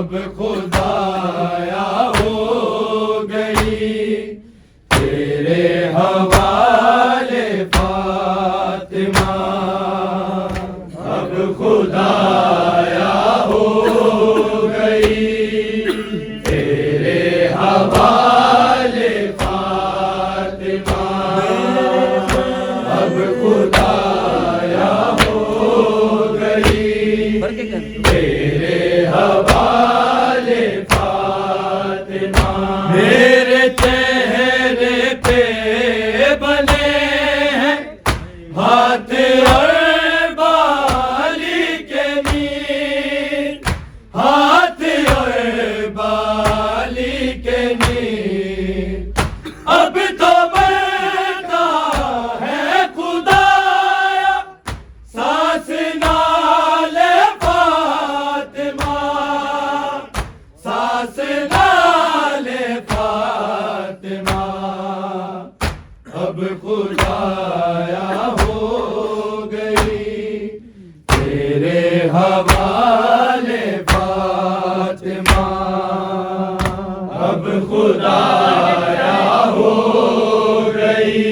اب خدایا ہو گئی تیرے حوالے فاطمہ، اب خدایا ہو گئی تیرے حوالے فاطمہ، اب خدایا ہو گئی تیرے حوالے فاطمہ، میرے چہرے پہ بنے ہیں ہاتھ اور بالی کے نیر، ہاتھ اور بالی کے نیر، اب تو بنتا ہے خدایا سانس نالے فاطمہ، سانس نالے فاطمہ، اب خدایا ہو گئی تیرے حوالے فاطمہ، اب خدایا ہو گئی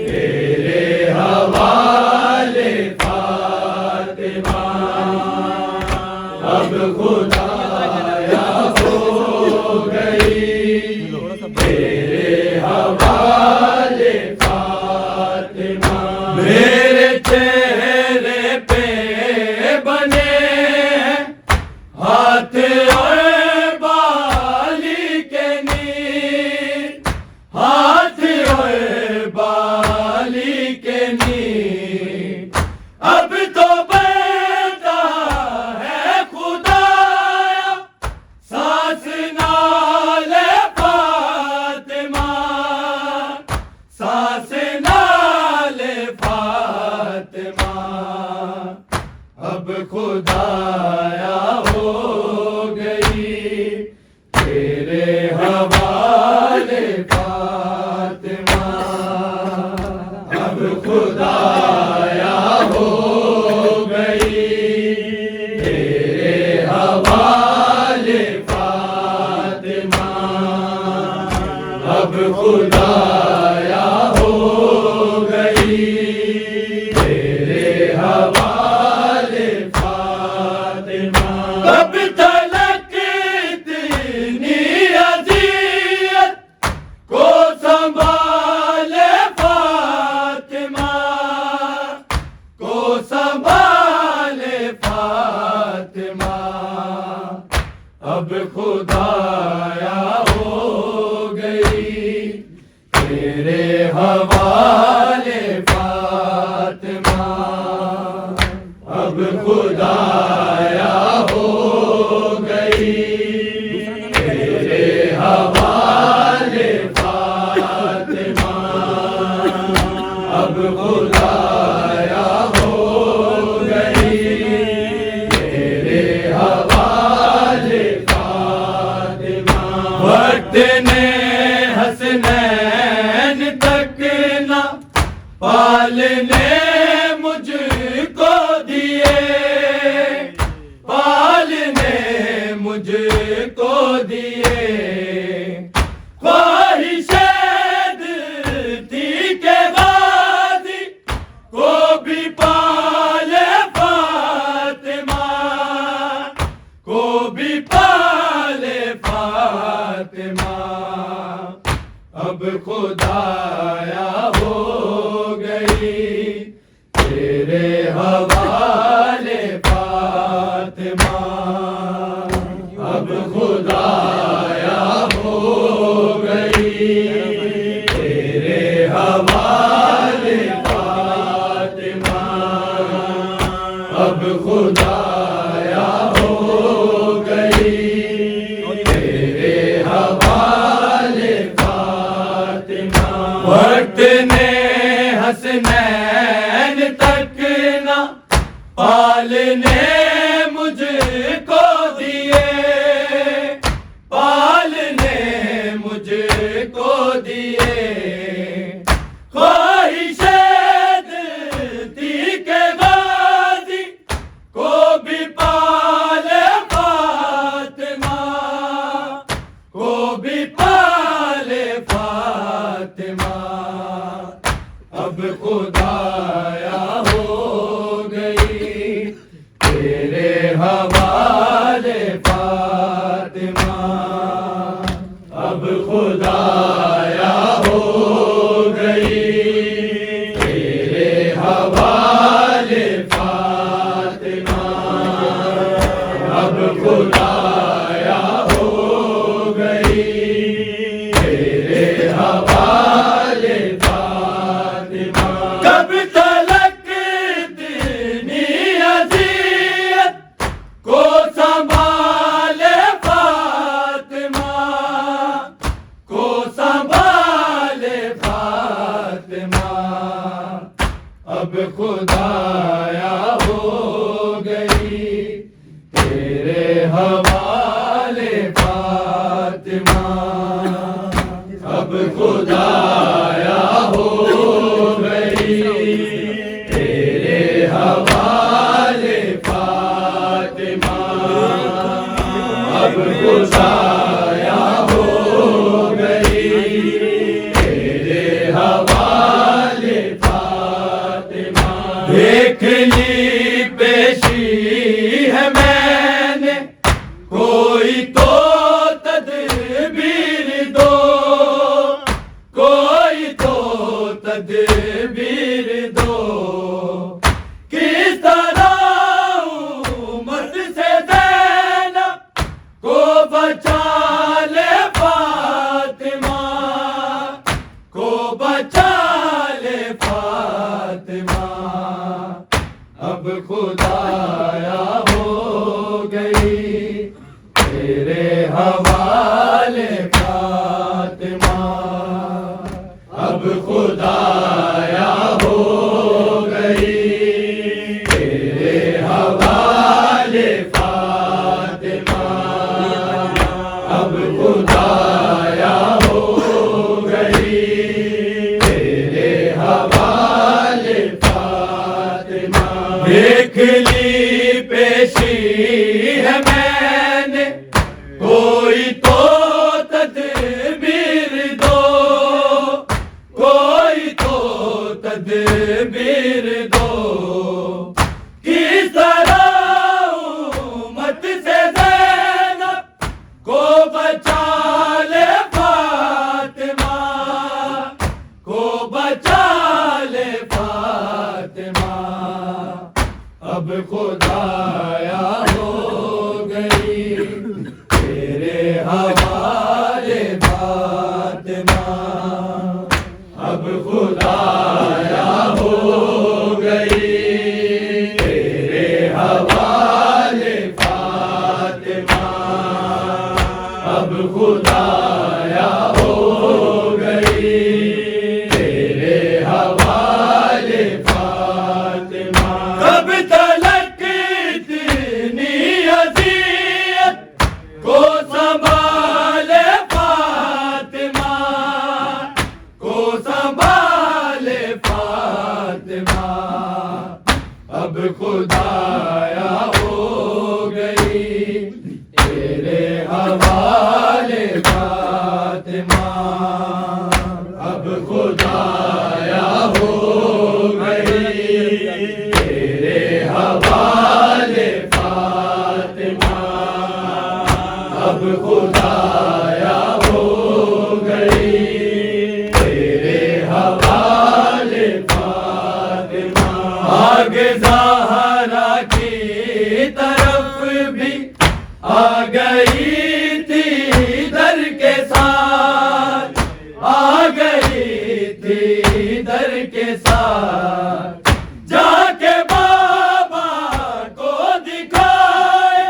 تیرے حوالے فاطمہ، اب خدایا ہو گئی تیرے حوالے فاطمہ، میرے چہرے پہ بنے ہیں ہاتھ اور بالی کے نیر، ہاتھ اور بالی کے نیر، اب تو بنتا ہے خدایا سانس نالے فاطمہ، سانس نالے فاطمہ، اب خدایا ہو گئی تیرے حوالے فاطمہ، اب خدایا ہو گئی تیرے حوالے فاطمہ، اب خدایا ہو گئی تیرے حوالے فاطمہ، کب تلک اتنی اذیت کو سنبھالے فاطمہ، کو سنبھالے فاطمہ، اب خدایا ہو گئی تیرے حوالے فاطمہ، اب خدایا ہو گئی تیرے حوالے فاطمہ، اب خدایا ہو گئی تیرے حوالے فاطمہ، وقت نے حسنین تک نہ پالنے مجھ کو دیے، پالنے مجھ کو دیے، خواہشیں تھی کہ غازی کو بھی پالے فاطمہ، کو بھی پالے فاطمہ، اب خدایا ہو گئی تیرے حوالے فاطمہ، اب خدایا ہو گئی تیرے حوالے فاطمہ، اب خدایا ہو گئی تیرے حوالے فاطمہ، وقت نے حسنین تک نہ پالنے مجھ کو دیے، پالنے مجھ کو دیے، خواہشیں تھی کہ غازی کو بھی پالے فاطمہ، اب خدایا ہو گئی تیرے حوالے فاطمہ، اب خدایا ہو گئی تیرے حوالے فاطمہ، اب خدایا ہو گئی تیرے حوالے فاطمہ۔ کب تلک اتنی اذیت کو سنبھالے فاطمہ، کو سنبھالے فاطمہ، اب خدایا ہو گئی تیرے حوالے فاطمہ، اب خدایا ہو گئی تیرے حوالے فاطمہ، اب خدایا ہو گئی تیرے حوالے فاطمہ۔ دیکھ لی پیشی ہے میں نے، کوئی تو تدبیر دو، کوئی تو تدبیر دو، کس طرح امت سے زینب کو بچا لے فاطمہ، کو بچا لے فاطمہ، اب خدایا ہو گئی تیرے حوالے فاطمہ، اب خدایا ہو گئی تیرے حوالے فاطمہ، اب خدایا ہو گئی تیرے حوالے فاطمہ۔ دیکھ لی پیشی ہے میں نے، کوئی تو تدبیر دو، کوئی تو تدبیر دو، کس طرح امت سے زینب کو بچا لے فاطمہ، کو بچا لے فاطمہ، اب خدایا ہو گئی تیرے حوالے فاطمہ، اب خدایا ہو گئی تیرے حوالے فاطمہ، اب خدایا ہو گئی تیرے حوالے فاطمہ۔ کب تلک اتنی اذیت کو سنبھالے فاطمہ، کو سنبھالے فاطمہ، اب خدایا ہو گئی تیرے حوالے فاطمہ، اب خدایا ہو گئی تیرے حوالے فاطمہ، اب خدایا ہو گئی تیرے حوالے فاطمہ۔ آگے زہرا کی طرف بھی آ گئی تھی در کے ساتھ، آ گئی تھی در کے ساتھ، جا کے بابا کو دکھائے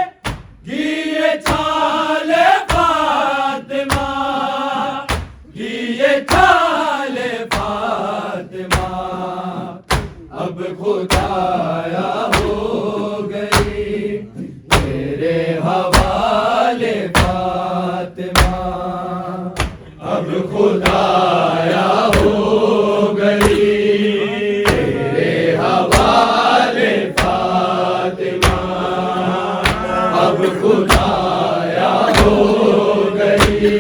گی یہ چھالے فاطمہ، گی یہ چھالے فاطمہ، اب خدایا ہو گئی تیرے حوالے فاطمہ، اب خدایا ہو گئی تیرے حوالے فاطمہ، اب خدایا ہو گئی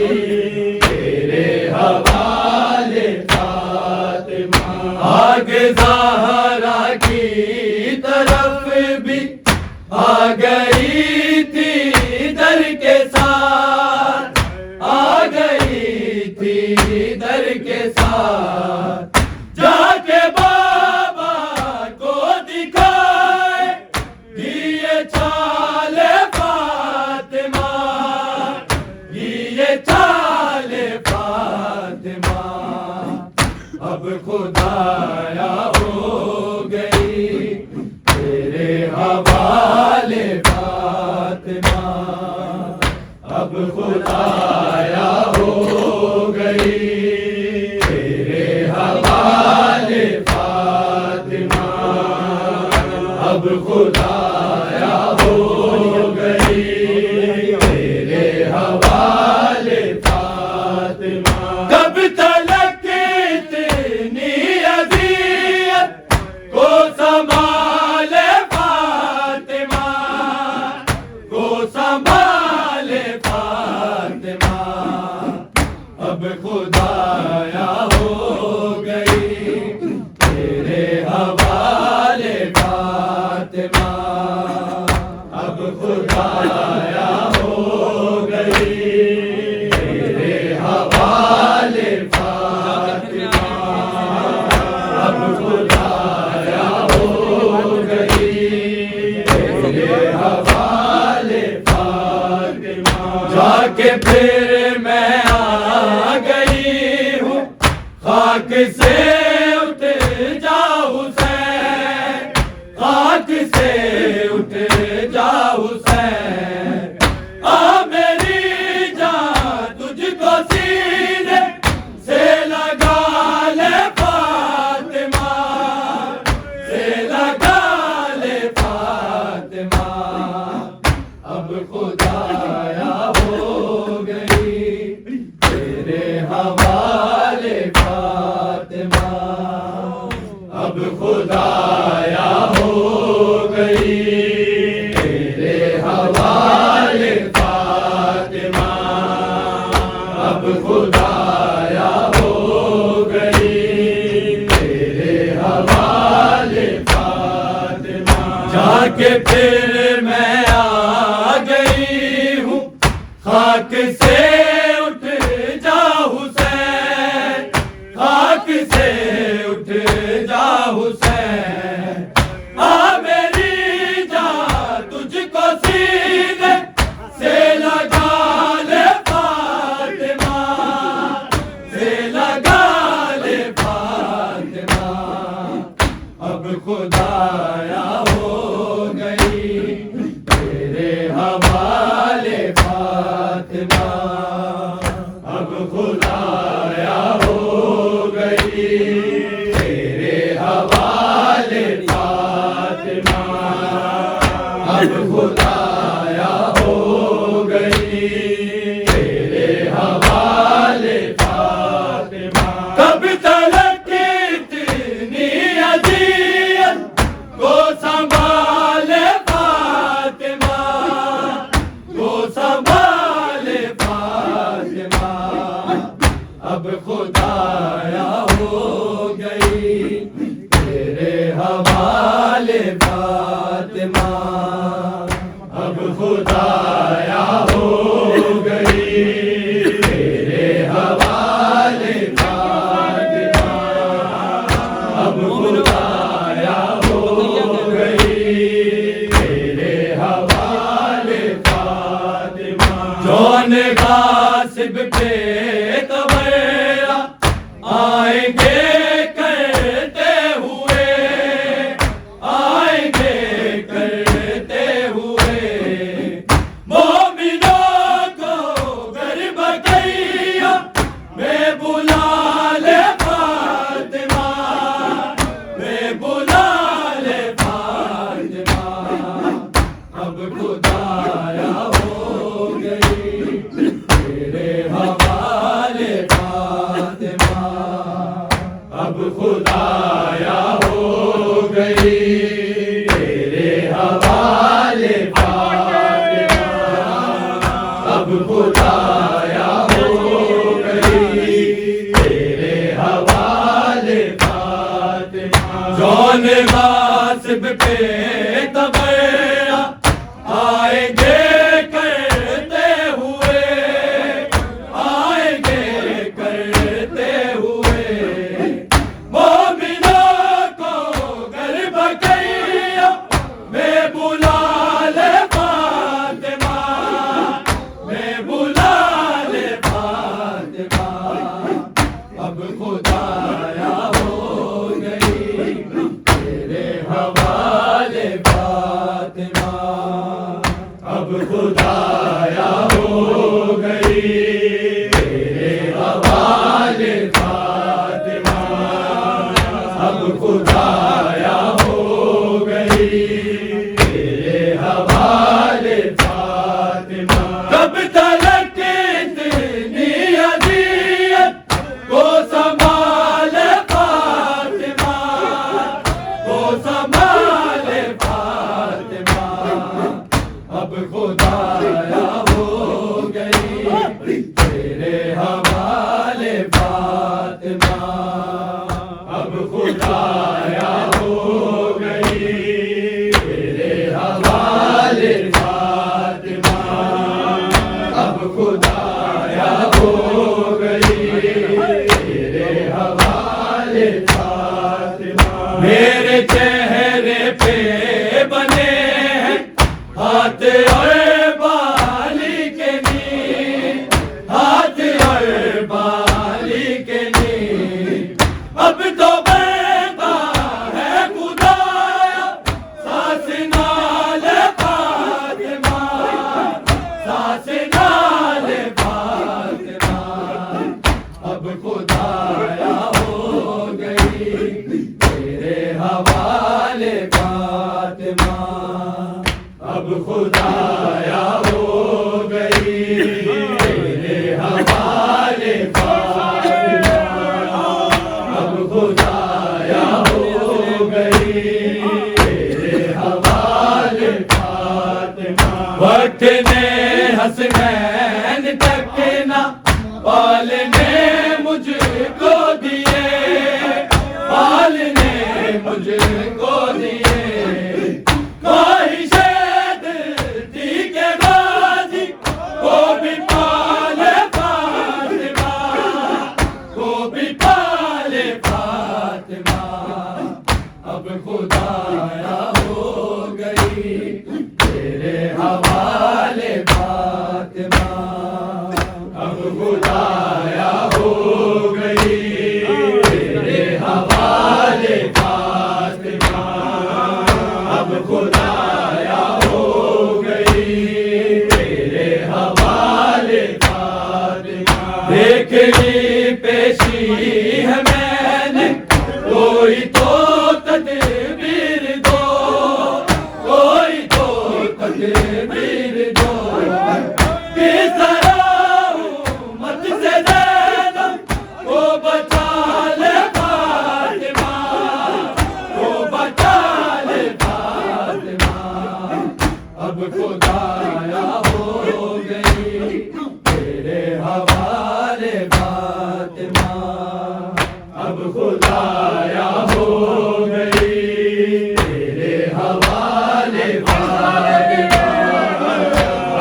تیرے حوالے فاطمہ۔ آگ زہرا کی طرف بھی آ گئی تھی در کے ساتھ، آ گئی تھی در کے ساتھ، جا کے بابا کو دکھائے یہ چال فاطمہ، یہ چال فاطمہ، اب خدایا ہو گئی تیرے حوالے فاطمہ، اب خدایا ہو گئی تیرے حوالے فاطمہ، اب خدایا ہو گئی تیرے حوالے فاطمہ، کب تلک اتنی اذیت کو سنبھالے فاطمہ، کو سنبھالے فاطمہ، اب خدایا ہو گئی تیرے حوالے فاطمہ، اب خدایا ہو گئی تیرے حوالے فاطمہ، اب خدایا ہو گئی تیرے حوالے فاطمہ، جا کے پھر میں آ گئی ہوں خاک سے اٹھ جا حسین، خاک سے اٹھ جا حسین، آ میری جان تجھ کو سینے سے لگا لے فاطمہ، سے لگا لے فاطمہ، اب خدایا ہو گئی تیرے حوالے فاطمہ، اب خدایا ہو گئی تیرے حوالے فاطمہ، اب خدایا ہو گئی تیرے حوالے فاطمہ، جا کے پھر میں آ گئی ہوں خاک سے اٹھ جا حسین، خاک سے اٹھ جا حسین، آ میری جان تجھ کو سینے سے لگا لے فاطمہ، سے لگا لے فاطمہ، اب خدایا ہو گئی تیرے حوالے فاطمہ، اب خدایا ہو گئی تیرے حوالے فاطمہ، اب خدایا ہو گئی تیرے حوالے فاطمہ، کب تلک اتنی اذیت کو سنبھالے فاطمہ، کو سنبھالے فاطمہ، اب خدایا ہو گئی تیرے حوالے فاطمہ، اب خدایا ہو گئی تیرے حوالے فاطمہ، اب خدایا ہو گئی تیرے حوالے فاطمہ، جون غاصب پہ تبرا آئیں گے کرتے ہوئے، آئیں گے کرتے ہوئے، مومنوں کو گھر بقیہ میں بلا لے فاطمہ، میں بلا لے فاطمہ، اب خدایا ہو گئی تیرے حوالے جون غاصب پہ تبرہ آئیں گے کرتے ہوئے، آئیں گے کرتے ہوئے، مومنوں کو گر بقیہ میں بلا لے فاطمہ، میں بلا لے فاطمہ، اب خدایا ہو گئی تیرے حوالے فاطمہ، اب خدایا ہو گئی تیرے حوالے فاطمہ، اب خدایا ہو گئی تیرے حوالے فاطمہ، کب تلک اتنی اذیت کو سنبھالے فاطمہ، کو سنبھالے فاطمہ، اب خدایا ہو گئی تیرے حوالے فاطمہ، اب خدایا ہو گئی تیرے حوالے فاطمہ، اب خدایا ہو گئی تیرے حوالے فاطمہ، میرے چہرے پہ بنے ہیں ہاتھ اور بالی کے نیم، ہاتھ اور بالی کے نیم، اب تو بہتا ہے خدایا سانس نال فاطمہ، سانس نال فاطمہ، اب خدایا ہو گئی تیرے حوالے فاطمہ، اب خدایا ہو گئی تیرے حوالے فاطمہ، اب خدایا ہو گئی تیرے حوالے فاطمہ، وقت نے حسنین تک نہ بال نے مجھ کو دیے، بال نے مجھ کو دیے، خواہش دل تھی کہ غازی کو بھی پالے فاطمہ، کو بھی پالے فاطمہ، اب خدایا ہو گئی تیرے حوالے فاطمہ، اب خدایا ہو گئی تیرے حوالے فاطمہ، اب خدایا ہو گئی تیرے حوالے فاطمہ، دیکھ لی پیشی ہے میں نے کوئی تو تدبیر دو، کوئی تو تدبیر دو، کس طرح امت سے زینب کو بچا لے فاطمہ، کو بچا لے فاطمہ، اب خدایا ہو گئی تیرے حوالے فاطمہ، اب خدایا ہو گئی تیرے حوالے فاطمہ،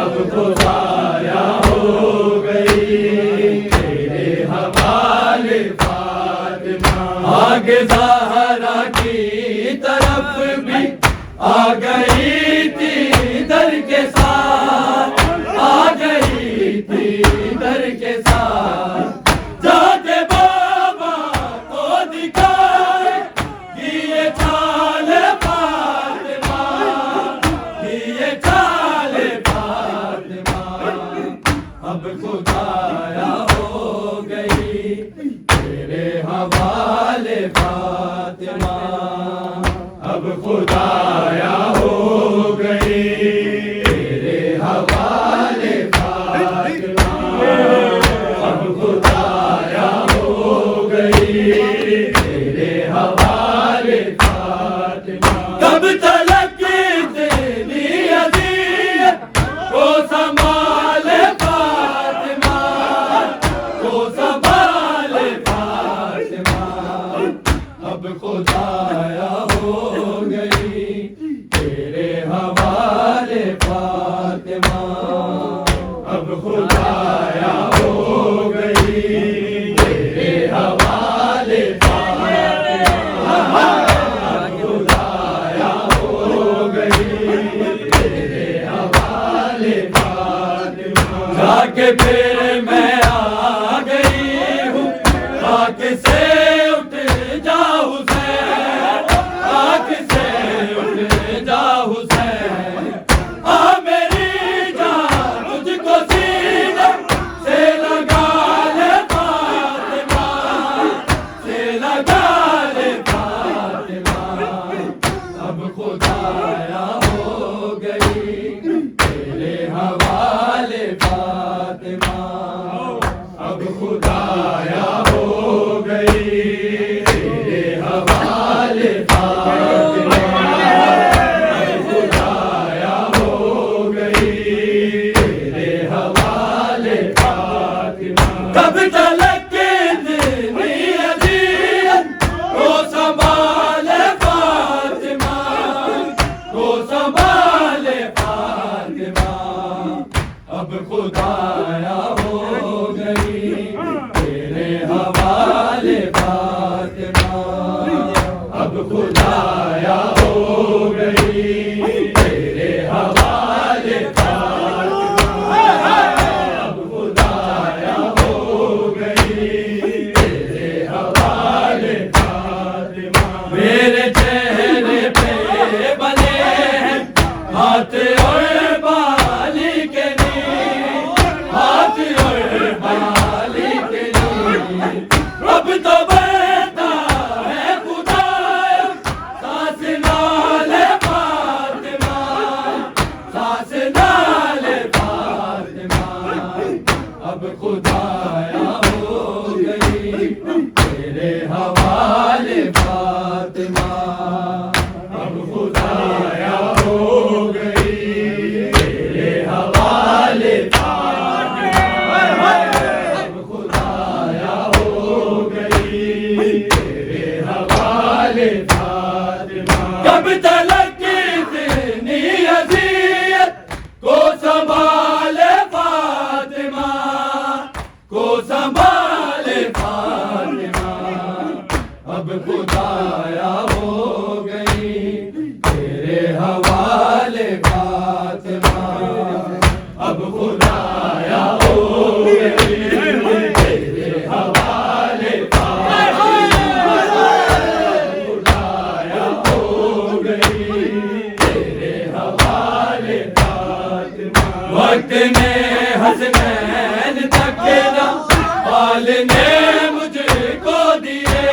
اب خدایا ہو گئی تیرے حوالے فاطمہ، آگے زہرا کی طرف بھی آ گئی تھی در کے ساتھ، آ گئی تھی در کے ساتھ، جاتے بابا کو دکھائے یہ چھال فاطمہ، یہ چھال فاطمہ، اب خدایا ہو گئی تیرے حوالے فاطمہ، اب خدایا ہو گئی تیرے حوالے فاطمہ، اب خدایا ہو گئی تیرے حوالے فاطمہ، کب تلک اتنی اذیت کو سنبھالے فاطمہ، کو سنبھالے فاطمہ، اب خدا خدایا ہو گئی تیرے حوالے فاطمہ، اب خدایا ہو گئی تیرے حوالے فاطمہ، اب خدایا ہو گئی تیرے حوالے فاطمہ، جا کے پھر میں آ گئی ہوں خاک سے اٹھ جا حسین، خاک سے اٹھ جا حسین، آ میری جان تجھ کو سینے سے لگا لے فاطمہ، سے لگا لے فاطمہ، اب خدایا ہو گئی تیرے حوالے فاطمہ، اب خدایا ہو گئی تیرے حوالے فاطمہ، اب خدایا ہو گئی تیرے حوالے فاطمہ، کب تلک اتنی اذیت کو سنبھالے فاطمہ، کو سنبھالے فاطمہ، اب خدایا ہو گئی تیرے حوالے فاطمہ، اب خدایا ہو گئی تیرے حوالے فاطمہ، اب خدایا ہو گئی تیرے حوالے فاطمہ، میرے چہرے پہ بنے ہیں ہاتھ اور بالی کے نیل، ہاتھ اور بالی کے نیل، اب تو بڑھتا ہے خدایا سانس نالے فاطمہ، سانس نالے فاطمہ، اب خدایا ہو گئی تیرے حوالے فاطمہ، اب خدایا ہو گئی تیرے حوالے فاطمہ، اب خدایا ہو گئی تیرے حوالے فاطمہ، کب تلک اتنی اذیت کو سنبھالے فاطمہ، کو سنبھالے فاطمہ، اب خدایا ہو گئی تیرے حوالے فاطمہ، اب خدایا ہو گئی تیرے حوالے فاطمہ، خدایا ہو گئی تیرے حوالے فاطمہ، وقت نے حسنین تک نہ بال نے مجھ کو دیے،